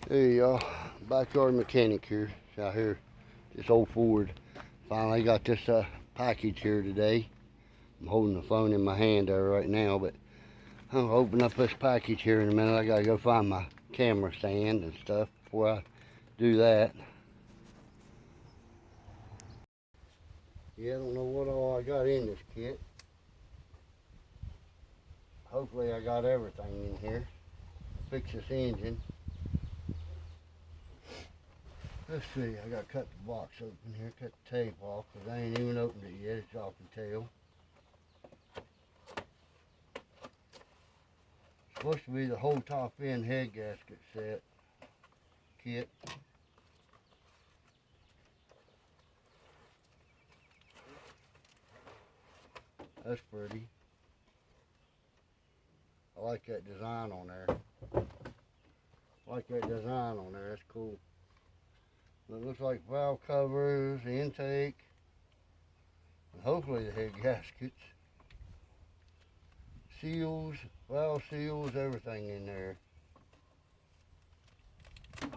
Hey y'all, backyard mechanic here. Out here, this old Ford. Finally got this package here today. I'm holding the phone in my hand there right now, but I'm gonna open up this package here in a minute. I gotta go find my camera stand and stuff before I do that. Yeah, I don't know what all I got in this kit. Hopefully I got everything in here. Fix this engine. Let's see, I gotta cut the box open here, cut the tape off, because I ain't even opened it yet, as y'all can tell. Supposed to be the whole top end head gasket set kit. That's pretty. I like that design on there. I like that design on there. That's cool. It looks like valve covers, the intake, and hopefully the head gaskets, seals, valve seals, everything in there. I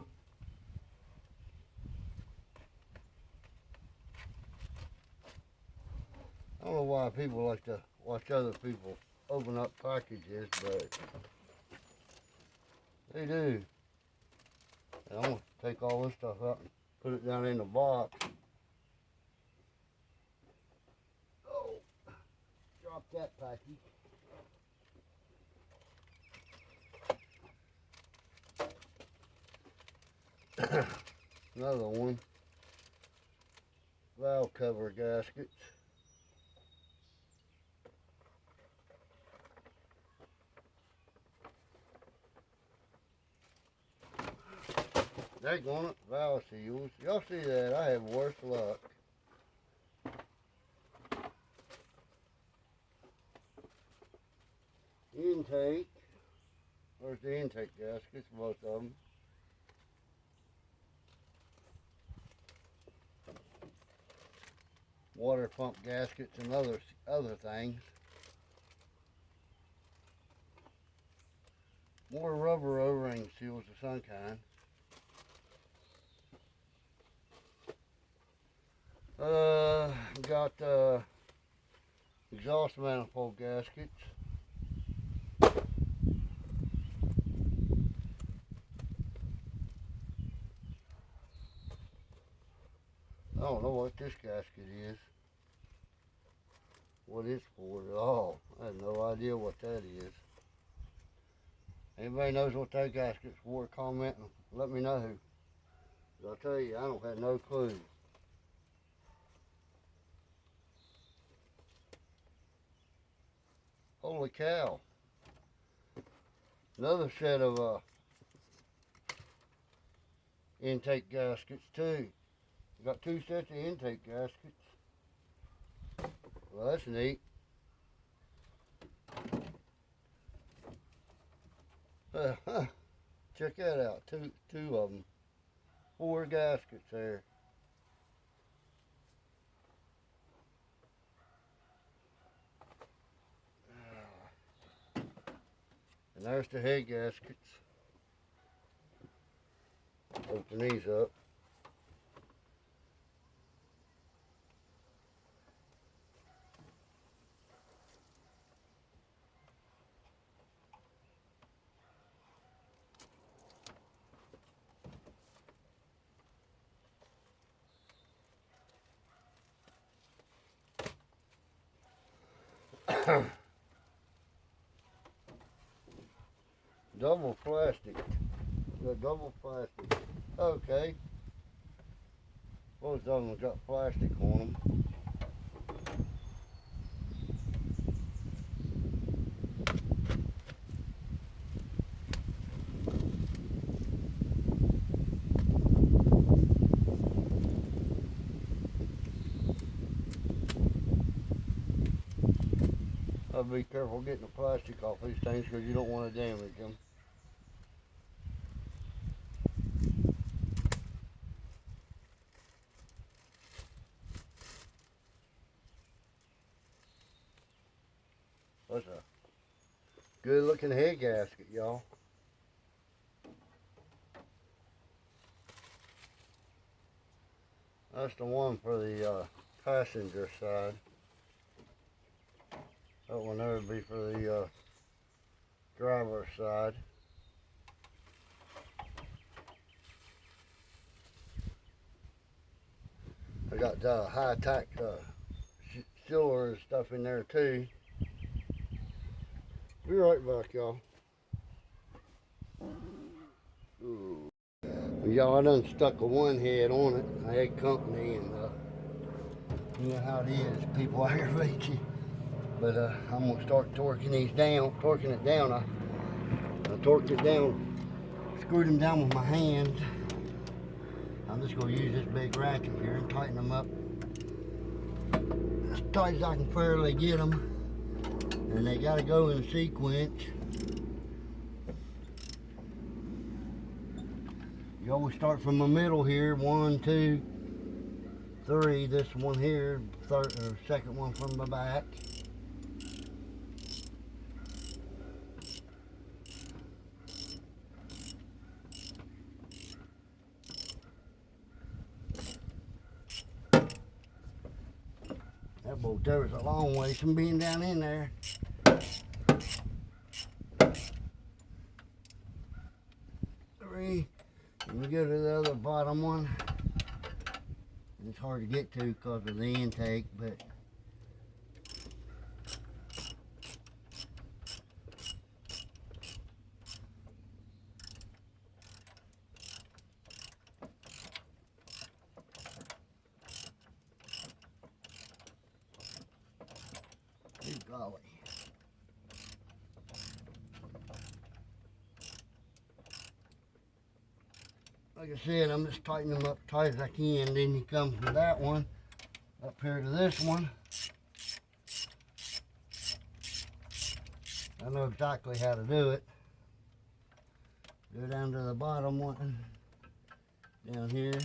don't know why people like to watch other people open up packages, but they do. And I'm gonna take all this stuff out and put it down in the box. Oh, drop that package. Another one. Valve cover gaskets. Daggone it, valve seals. Y'all see that? I have worse luck. Intake. Where's the intake gaskets? Both of them. Water pump gaskets and other things. More rubber O-ring seals of some kind. Got exhaust manifold gaskets. I don't know what this gasket is. What it's for at all. I have no idea what that is. Anybody knows what that gasket's for, comment and let me know. I'll tell you, I don't have no clue. Holy cow. Another set of intake gaskets too. Got two sets of intake gaskets. Well, that's neat. Check that out. Two of them. Four gaskets there. And there's the head gaskets. Open these up. Double plastic. Got double plastic. Okay. Both of them got plastic on them. I'll be careful getting the plastic off these things because you don't want to damage them. That's a good looking head gasket, y'all. That's the one for the passenger side. That one there would be for the driver's side. I got high-tack sealer and stuff in there too. Be right back, y'all. Y'all, I done stuck a one head on it. I had company, and you know how it is. People aggravate you. But I'm gonna start torquing it down. I torqued it down, screwed them down with my hands. I'm just gonna use this big ratchet here and tighten them up as tight as I can fairly get them. And they gotta go in sequence. You always start from the middle here. 1, 2, 3. This one here, second one from the back. That bolt there is a long ways from being down in there. Three. And we go to the other bottom one. It's hard to get to because of the intake, but good golly. Like I said, I'm just tightening them up tight as I can. Then you come from that one up here to this one. I know exactly how to do it. Go down to the bottom one, down here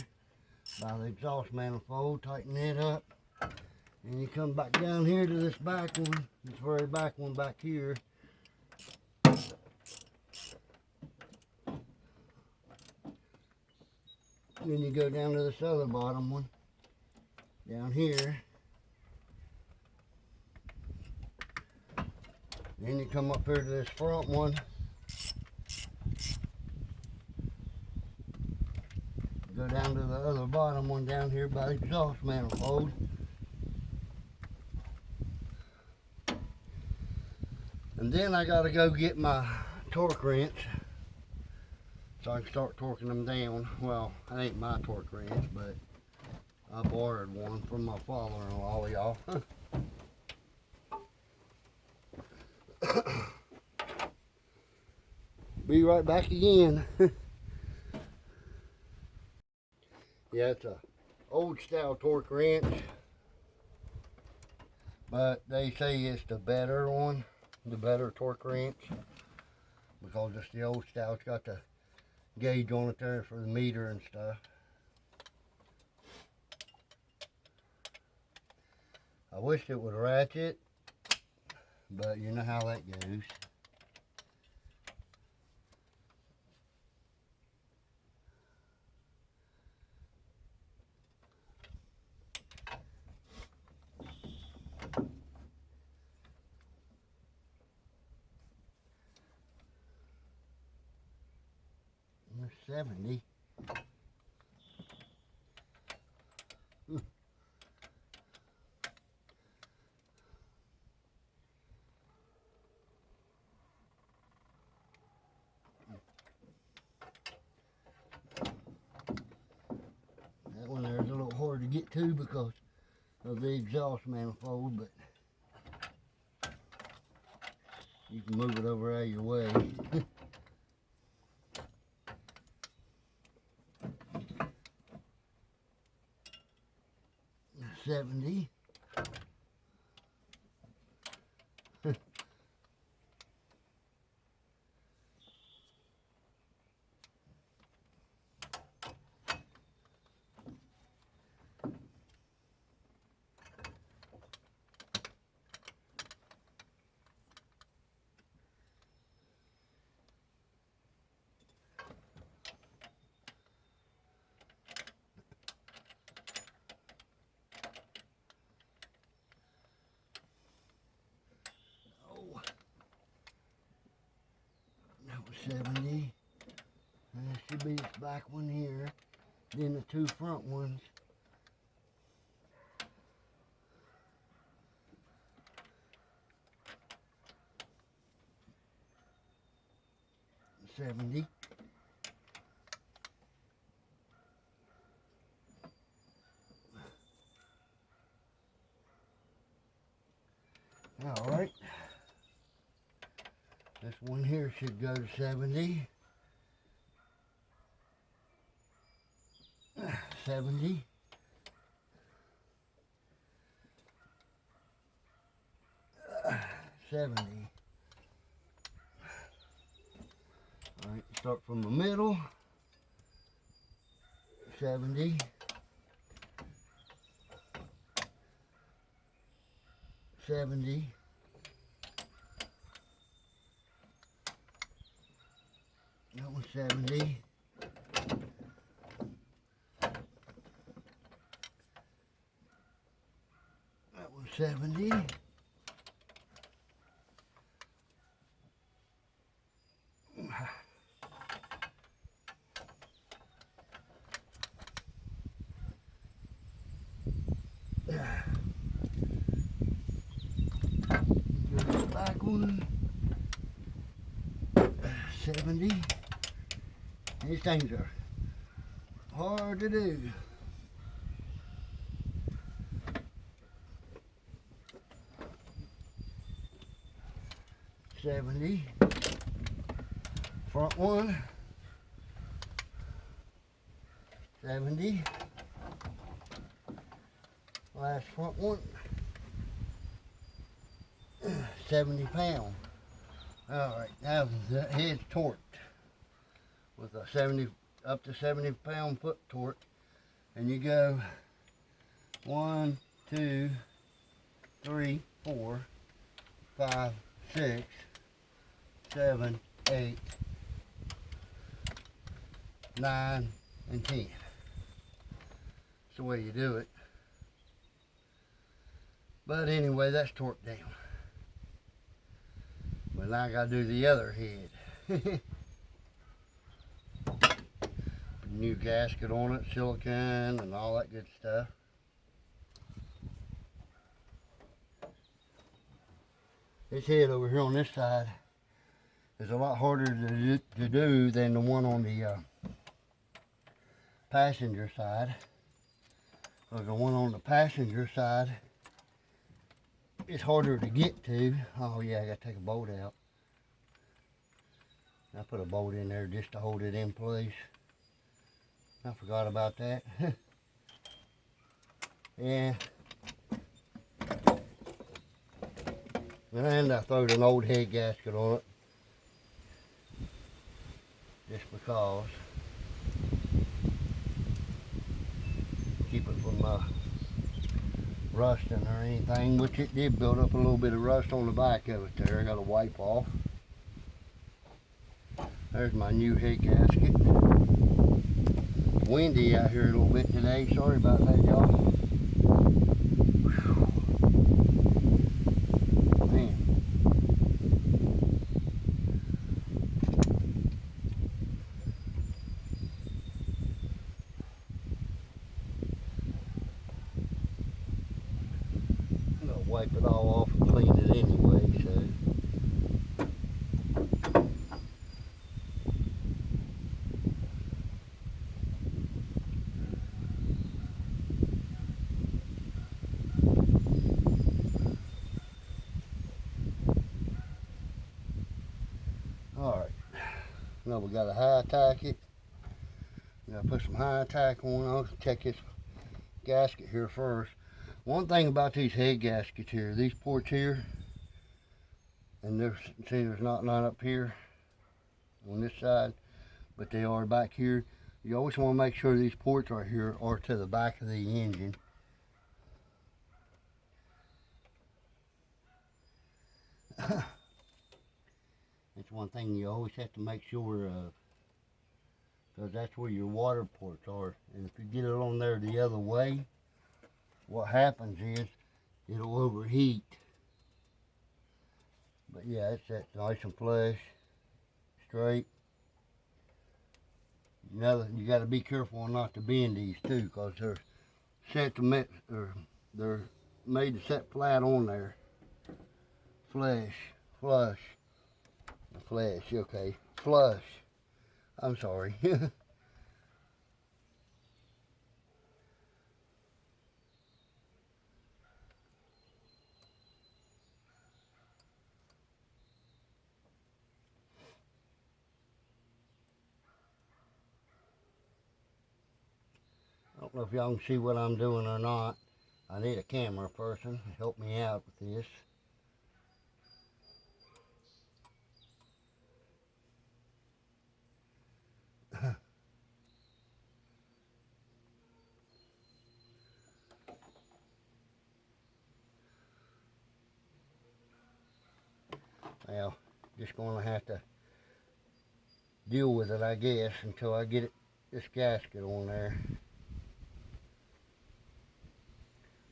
by the exhaust manifold, tighten it up. And you come back down here to this back one, this very back one back here. Then you go down to this other bottom one, down here. Then you come up here to this front one. Go down to the other bottom one down here by the exhaust manifold. And then I gotta go get my torque wrench so I can start torquing them down. Well, it ain't my torque wrench, but I borrowed one from my father-in-law, y'all. Be right back again. Yeah, it's a old style torque wrench, but they say it's the better one, the better torque wrench, because it's the old style. It's got the gauge on it there for the meter and stuff. I wish it would ratchet, but you know how that goes. There's 70. That one there's a little hard to get to because of the exhaust manifold, but you can move it over out of your way. 70. should be this back one here. Then the two front ones. $70. All right. This one here should go to 70. 70. $70. All right, start from the middle. 70. 70. That one's 70. That one's 70. Back one. 70. These things are hard to do. $70. Front one. 70. Last front one. 70 pounds. Alright, now the head's torqued with a 70 up to 70 pound foot torque, and you go 1, 2, 3, 4, 5, 6, 7, 8, 9, and 10. That's the way you do it. But anyway, that's torqued down. But now I gotta do the other head. New gasket on it, silicone, and all that good stuff. This head over here on this side is a lot harder to do than the one on the passenger side. Because the one on the passenger side is harder to get to. Oh yeah, I gotta take a bolt out. I put a bolt in there just to hold it in place. I forgot about that. Yeah. And I throwed an old head gasket on it. Just because. Keep it from rusting or anything, which it did build up a little bit of rust on the back of it there. I got to wipe off. There's my new head gasket. Windy out here a little bit today. Sorry about that, y'all. Man. I'm gonna wipe it all off and clean it anyway, so. Alright, now we gotta high tack it. Gotta put some high tack on. I'll check this gasket here first. One thing about these head gaskets here, these ports here, and there's not none up here on this side, but they are back here. You always want to make sure these ports are here or to the back of the engine. It's one thing you always have to make sure of, because that's where your water ports are. And if you get it on there the other way, what happens is it'll overheat. But yeah, it's that nice and flush, straight. You got to be careful not to bend these too, because they're set to they're made to set flat on there. Flush, okay, flush. I'm sorry. I don't know if y'all can see what I'm doing or not. I need a camera person to help me out with this. Well, just gonna have to deal with it, I guess, until I get this gasket on there.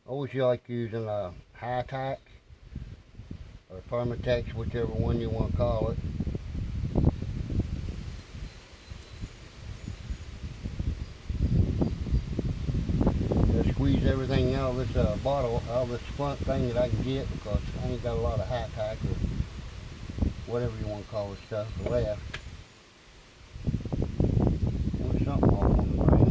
I always like using a Hi-Tac or Permatex, whichever one you want to call it. Just squeeze everything out of this bottle, out of this front thing that I can get, because I ain't got a lot of Hi-Tac or whatever you want to call this stuff left. Want something off on the ground.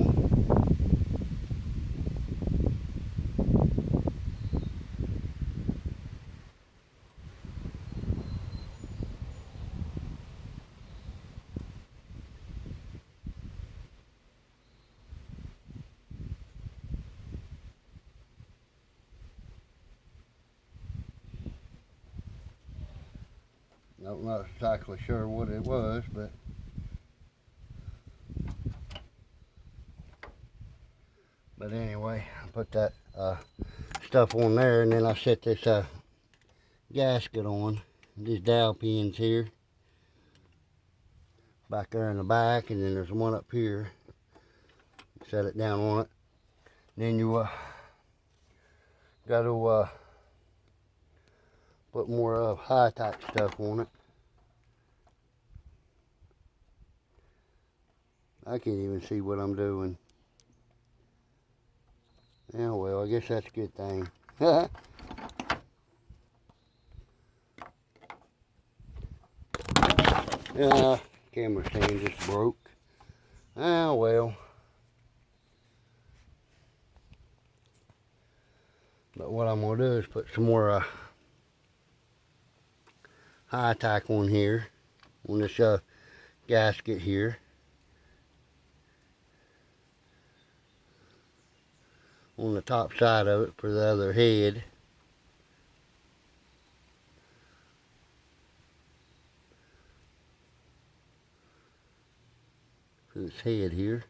I'm not exactly sure what it was, but anyway, I put that stuff on there, and then I set this gasket on. These dowel pins here, back there in the back, and then there's one up here. Set it down on it. And then you got to put more Hi-Tac stuff on it. I can't even see what I'm doing. Yeah, well, I guess that's a good thing. Yeah, camera stand just broke. Ah, well. But what I'm going to do is put some more Hi-Tac on here, on this gasket here. On the top side of it for the other head. For this head here.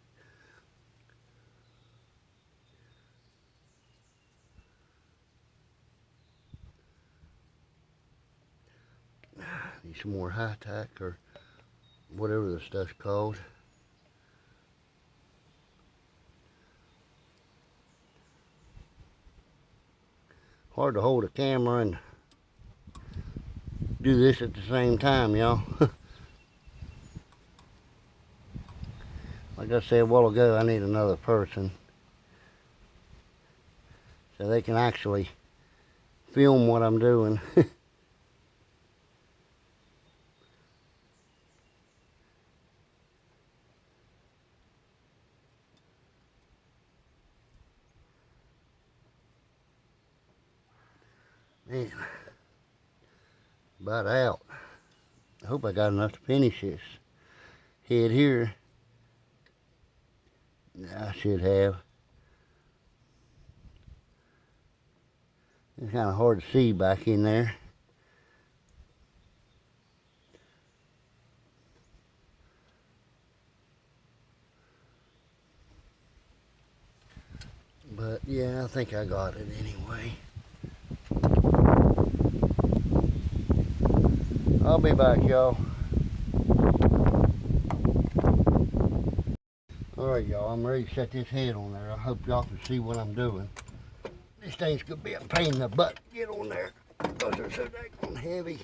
Need some more Hi-Tac or whatever the stuff's called. Hard to hold a camera and do this at the same time, y'all. Like I said a while ago, I need another person so they can actually film what I'm doing. Man, about out. I hope I got enough to finish this head here. I should have. It's kind of hard to see back in there. But yeah, I think I got it anyway. I'll be back, y'all. Alright, y'all, I'm ready to set this head on there. I hope y'all can see what I'm doing. This thing's gonna be a pain in the butt to get on there because they're so dang heavy.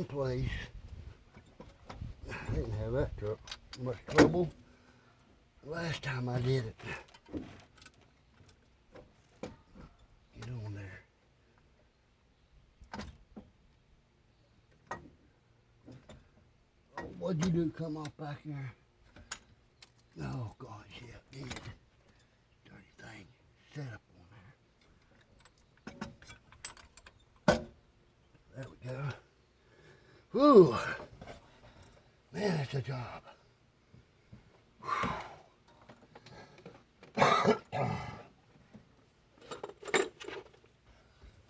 in place. I didn't have that much trouble last time I did it. Get on there. Oh, what'd you do? Come off back there? Oh gosh, yeah, it did. Dirty thing. Set up on there. There we go. Whew. Man, that's a job.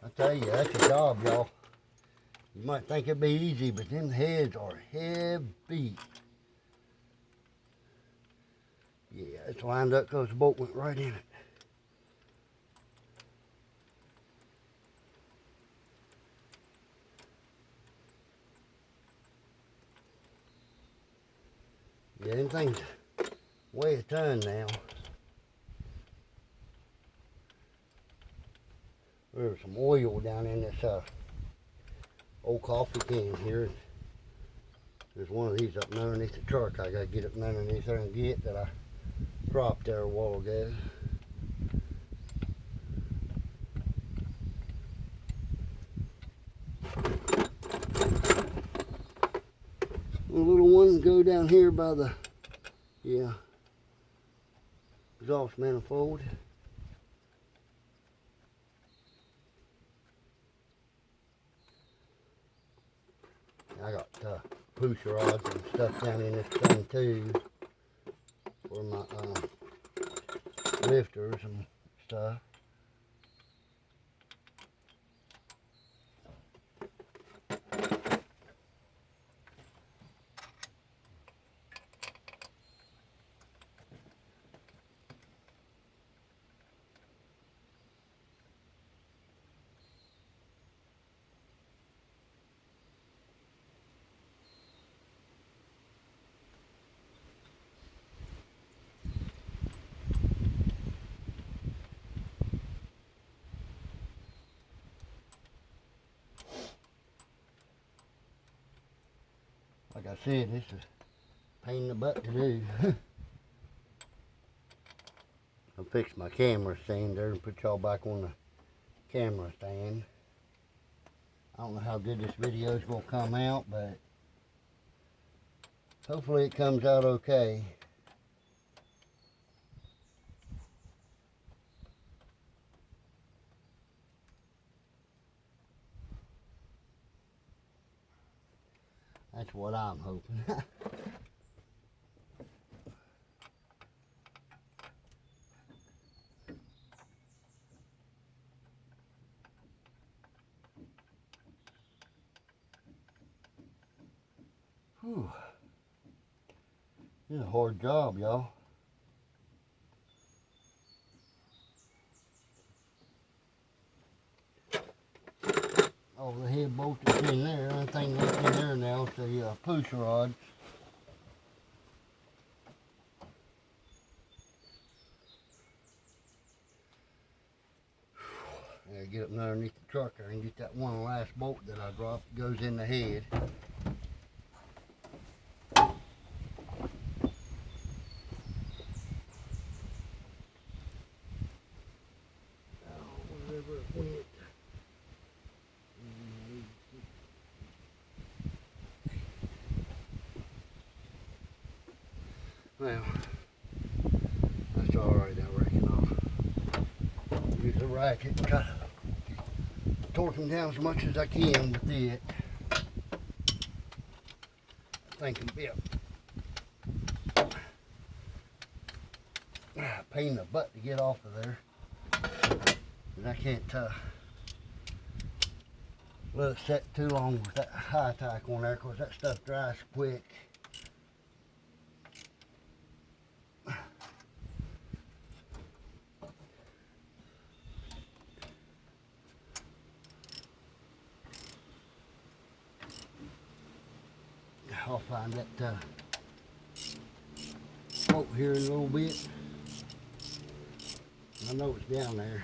I tell you, that's a job, y'all. You might think it'd be easy, but them heads are heavy. Yeah, it's lined up because the bolt went right in it. Yeah, everything's weigh a ton now. There's some oil down in this old coffee can here. There's one of these up underneath the truck. I gotta get up underneath there and get that I dropped there a while ago. A little one go down here by the exhaust manifold. I got push rods and stuff down in this thing too for my lifters and stuff. Like I said, this is a pain in the butt to do. I'll fix my camera stand there and put y'all back on the camera stand. I don't know how good this video is going to come out, but hopefully it comes out okay. That's what I'm hoping. Whew. This is a hard job, y'all. All the head bolts is in there. The only thing that's in there now is the push rods. I get up underneath the truck there and get that one last bolt that I dropped that goes in the head. Wherever it went. Well, that's alright, I reckon. I'll use a ratchet and try to torque them down as much as I can with it. I think it'll be a pain in the butt to get off of there. And I can't let it set too long with that high tack on there because that stuff dries quick. I'll find that bolt here in a little bit. I know it's down there.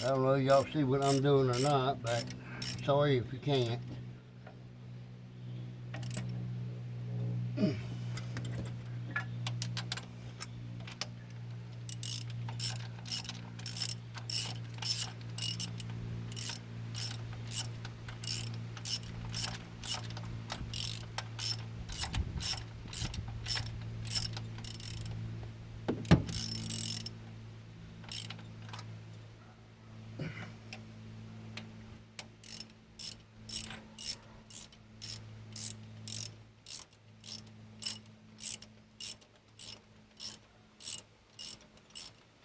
I don't know if y'all see what I'm doing or not, but sorry if you can't.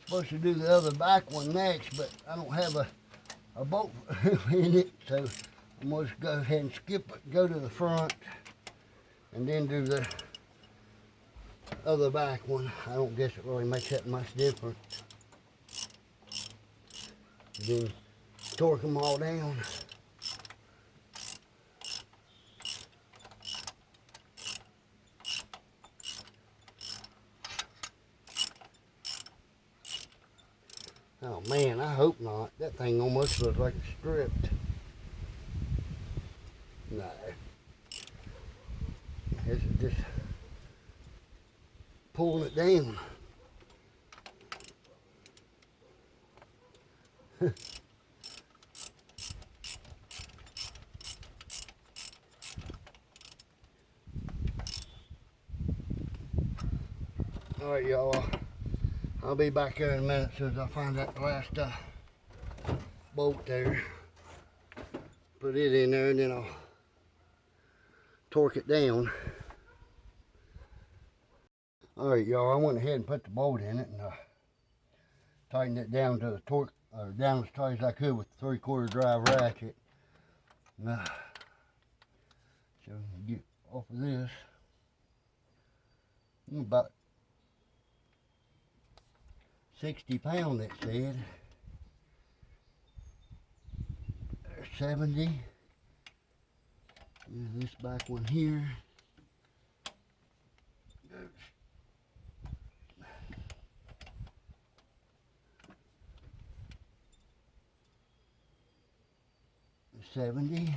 Supposed to do the other back one next, but I don't have a bolt in it, so I'm going to go ahead and skip it, go to the front, and then do the other back one. I don't guess it really makes that much difference. Then torque them all down. Oh man, I hope not. That thing almost looks like it's stripped. No. This is just pulling it down. Alright y'all, I'll be back here in a minute as soon as I find that last bolt there. Put it in there and then I'll torque it down. Alright y'all, I went ahead and put the bolt in it and tightened it down to the torque, or down as tight as I could with the 3/4 drive ratchet. So get off of this. About 60 pounds it said. 70. This back one here. 70.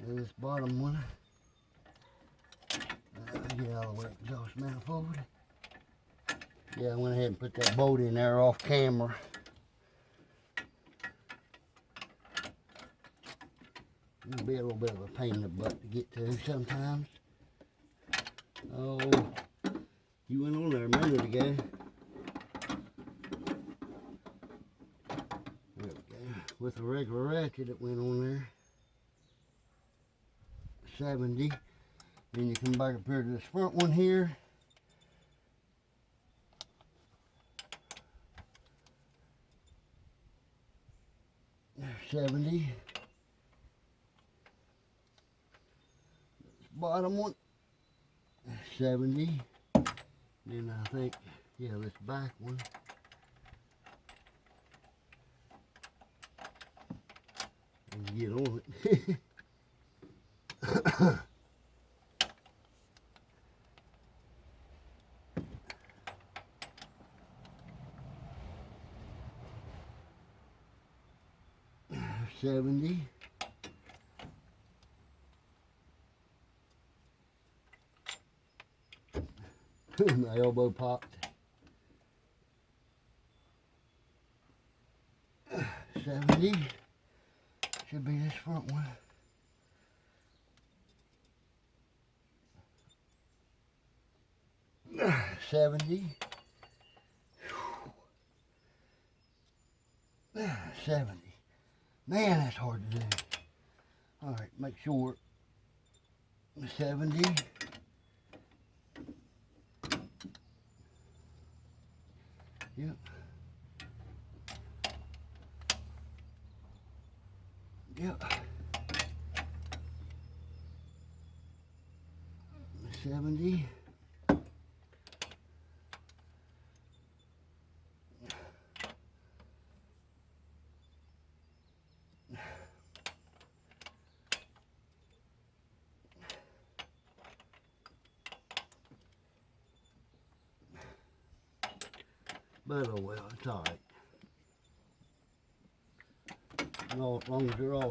And this bottom one. Get out of the way, exhaust manifold. Yeah, I went ahead and put that bolt in there off camera. It'll be a little bit of a pain in the butt to get to sometimes. Oh, you went on there a minute ago. There we go. With a regular ratchet, it went on there. 70. Then you come back up here to this front one here. There's 70. This bottom one. 70. Then I think, yeah, this back one. And get on it. 70. My elbow popped. 70. Should be this front one. 70. 70. Man, that's hard to do. All right, make sure. 70. Yep. Yep. 70. But oh well, it's all right. No, as long as they're all